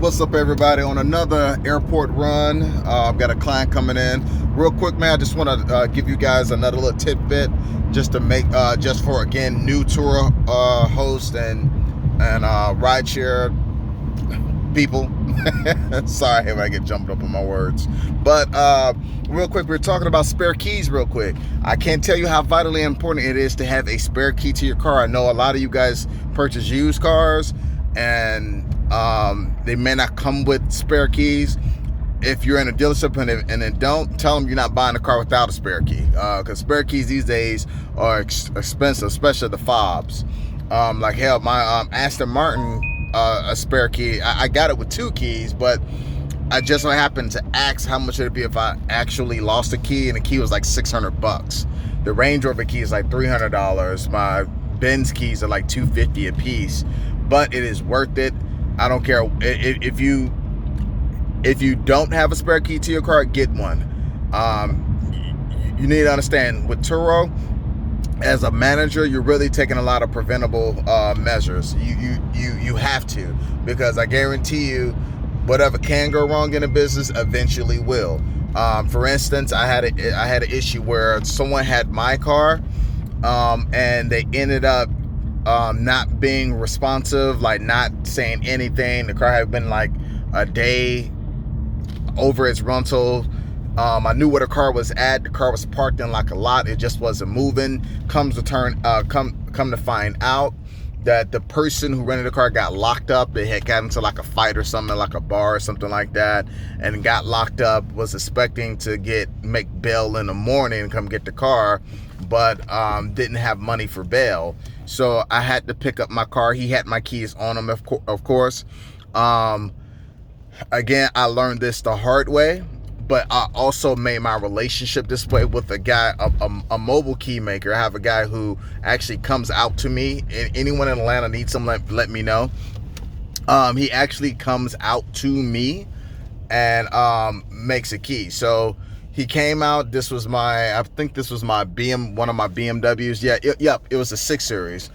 What's up, everybody? On another airport run, I've got a client coming in. Real quick, man, I just want to give you guys another little tidbit just to make, just for, again, new tour hosts and rideshare people. Sorry if I get jumped up on my words. But real quick, we're talking about spare keys real quick. I can't tell you how vitally important it is to have a spare key to your car. I know a lot of you guys purchase used cars and they may not come with spare keys. If you're in a dealership and they don't, tell them you're not buying a car without a spare key, because spare keys these days are expensive, especially the fobs. Like hell, my Aston Martin, a spare key, I got it with 2 keys, but I just so happened to ask how much it'd be if I actually lost a key, and the key was like $600. The Range Rover key is like $300. My Benz keys are like $250 a piece, but it is worth it. I don't care if you don't have a spare key to your car, get one. You need to understand, with Turo, as a manager, you're really taking a lot of preventable measures. You have to, because I guarantee you, whatever can go wrong in a business eventually will. For instance, I had an issue where someone had my car, and they ended up not being responsive, like not saying anything. The car had been like a day over its rental. I knew where the car was at. The car was parked in like a lot. It just wasn't moving. Come to find out that the person who rented the car got locked up. They had got into like a fight or something, like a bar or something like that, and got locked up. Was expecting to make bail in the morning and come get the car, but didn't have money for bail. So I had to pick up my car. He had my keys on him, of course. Again, I learned this the hard way, but I also made my relationship this way with a guy, a mobile key maker. I have a guy who actually comes out to me. Anyone in Atlanta needs some, let me know. He actually comes out to me and makes a key. So he came out. I think this was my one of my BMWs. It was a 6 Series.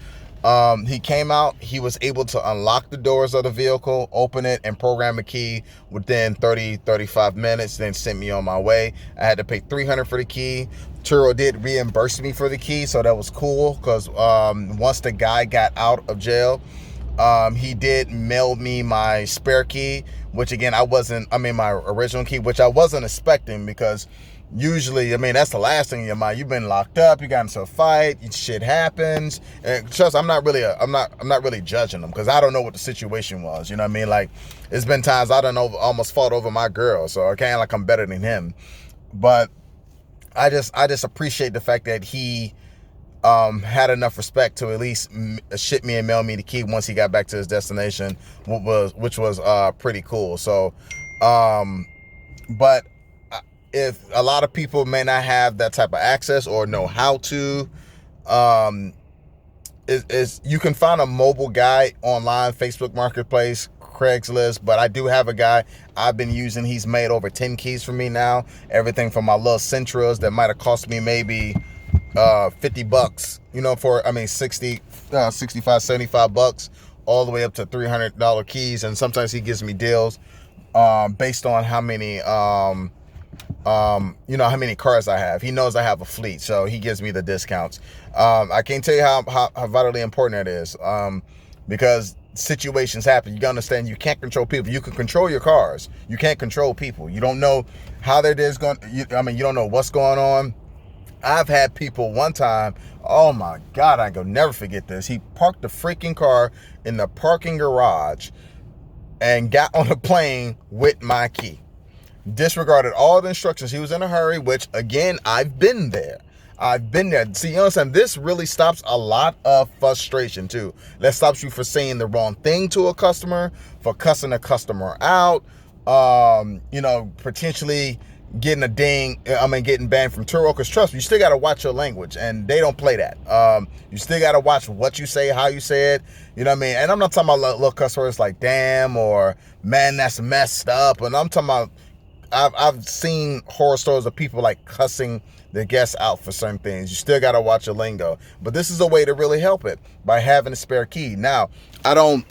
He came out. He was able to unlock the doors of the vehicle, open it, and program a key within 35 minutes, then sent me on my way. I had to pay $300 for the key. Turo did reimburse me for the key, so that was cool, because once the guy got out of jail, he did mail me my spare key, which again, my original key, which I wasn't expecting, because usually, that's the last thing in your mind. You've been locked up, you got into a fight, shit happens. And trust, I'm not really judging them, because I don't know what the situation was. You know what I mean? Like, it's been times I almost fought over my girl, so I can't like I'm better than him. But I just appreciate the fact that he had enough respect to at least ship me and mail me the key once he got back to his destination, which was pretty cool. So, but if a lot of people may not have that type of access or know how to, you can find a mobile guy online, Facebook Marketplace, Craigslist. But I do have a guy I've been using. He's made over 10 keys for me now. Everything from my little Centras that might have cost me maybe $50, for 60, 65, $75, all the way up to $300 keys. And sometimes he gives me deals based on how many how many cars I have. He knows I have a fleet, so he gives me the discounts. I can't tell you how vitally important that is, because situations happen. You gotta understand, you can't control people. You can control your cars. You can't control people. You don't know how their day is going. You don't know what's going on. I've had people one time, oh my God, I can never forget this. He parked the freaking car in the parking garage and got on a plane with my key. Disregarded all the instructions. He was in a hurry, which again, I've been there. See, you understand, this really stops a lot of frustration too. That stops you for saying the wrong thing to a customer, for cussing a customer out, potentially getting getting banned from Turo. Because trust me, you still got to watch your language, and they don't play that. You still got to watch what you say, how you say it. You know what I mean? And I'm not talking about little cuss words like damn or man, that's messed up. And I'm talking about, I've seen horror stories of people like cussing their guests out for certain things. You still got to watch your lingo. But this is a way to really help it, by having a spare key. Now, I don't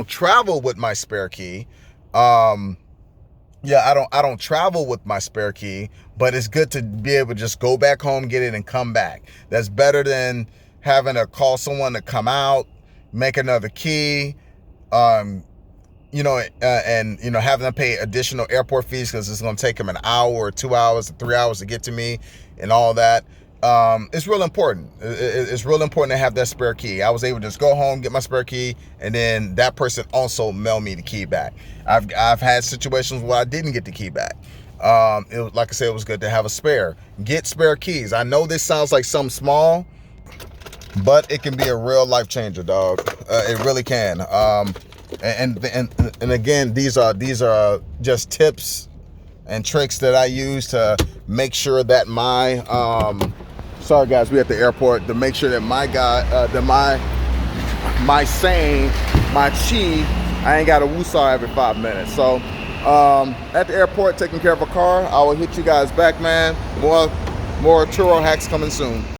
travel with my spare key. Yeah, I don't travel with my spare key, but it's good to be able to just go back home, get it, and come back. That's better than having to call someone to come out, make another key, um, and having to pay additional airport fees because it's going to take them an hour or 2 hours or 3 hours to get to me and all that. It's real important. It's real important to have that spare key. I was able to just go home, get my spare key, and then that person also mail me the key back. I've had situations where I didn't get the key back. It was, like I said, it was good to have a spare. Get spare keys. I know this sounds like something small, but it can be a real life changer, dog. It really can. And again, these are just tips and tricks that I use to make sure that my sorry guys, we at the airport, to make sure that my guy that my sane, my chi, I ain't got a woosah every 5 minutes. So at the airport taking care of a car, I will hit you guys back, man. More turo hacks coming soon.